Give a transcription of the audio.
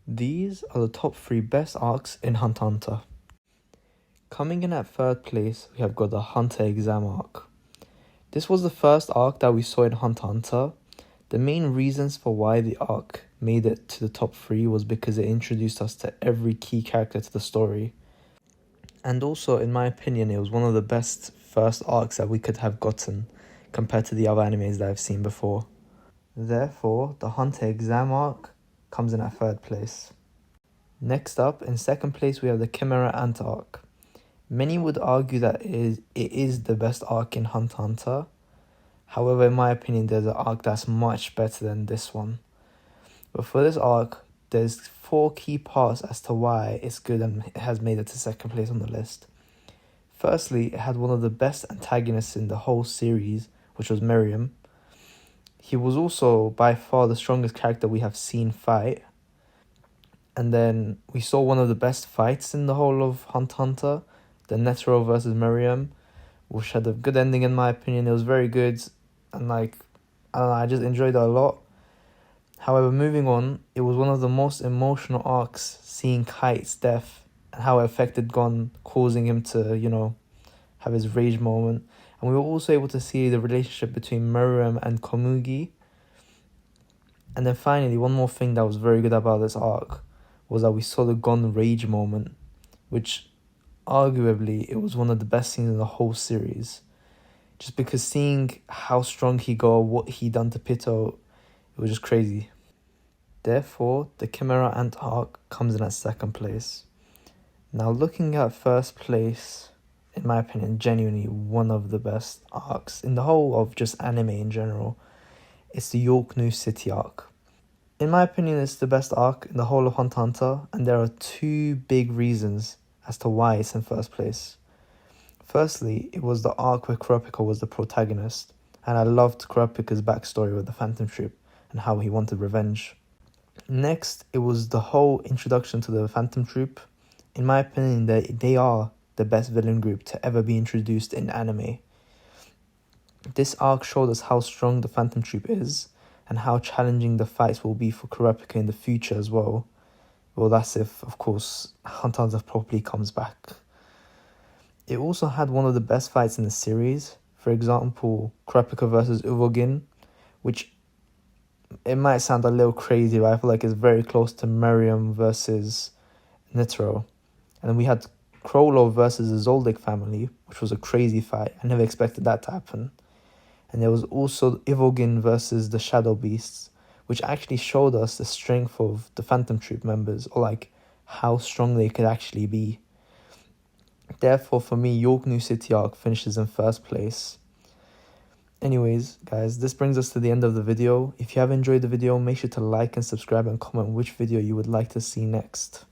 These are the top 3 best arcs in Hunter x Hunter. Coming in at third place, we have got the Hunter exam arc. This was the first arc that we saw in Hunter x Hunter. The main reasons for why the arc made it to the top 3 was because it introduced us to every key character to the story. And also, in my opinion, it was one of the best first arcs that we could have gotten compared to the other animes that I've seen before. Therefore, the Hunter exam arc comes in at third place. Next up, in second place, we have the Chimera Ant arc. Many would argue that it is the best arc in Hunter x Hunter. However, in my opinion, there's an arc that's much better than this one. But for this arc, there's 4 key parts as to why it's good and it has made it to second place on the list. Firstly, it had one of the best antagonists in the whole series, which was Miriam. He was also by far the strongest character we have seen fight. And then we saw one of the best fights in the whole of Hunter x Hunter, the Netero versus Miriam, which had a good ending in my opinion. It was very good, and I don't know, I just enjoyed it a lot. However, moving on, it was one of the most emotional arcs, seeing Kite's death and how it affected Gon, causing him to, have his rage moment. And we were also able to see the relationship between Miriam and Komugi. And then finally, one more thing that was very good about this arc was that we saw the Gon rage moment, which arguably it was one of the best scenes in the whole series. Just because seeing how strong he got, what he done to Pito, it was just crazy. Therefore, the Chimera Ant arc comes in at second place. Now, looking at first place, in my opinion, genuinely one of the best arcs in the whole of just anime in general, it's the York New City arc. In my opinion, it's the best arc in the whole of Hunter x Hunter, and there are 2 big reasons as to why it's in first place. Firstly, it was the arc where Kurapika was the protagonist, and I loved Kurapika's backstory with the Phantom Troop and how he wanted revenge. Next, it was the whole introduction to the Phantom Troop. In my opinion, they are the best villain group to ever be introduced in anime. This arc showed us how strong the Phantom Troop is, and how challenging the fights will be for Kurapika in the future as well. Well, that's if, of course, Hunter x Hunter properly comes back. It also had one of the best fights in the series. For example, Kurapika versus Uvogin, which it might sound a little crazy, but I feel like it's very close to Miriam versus Netero. And then we had Krolov versus the Zoldyck family, which was a crazy fight. I never expected that to happen. And there was also Ivogin versus the Shadow Beasts, which actually showed us the strength of the Phantom Troop members, or like how strong they could actually be. Therefore, for me, York New City arc finishes in first place. Anyways, guys, this brings us to the end of the video. If you have enjoyed the video, make sure to like and subscribe and comment which video you would like to see next.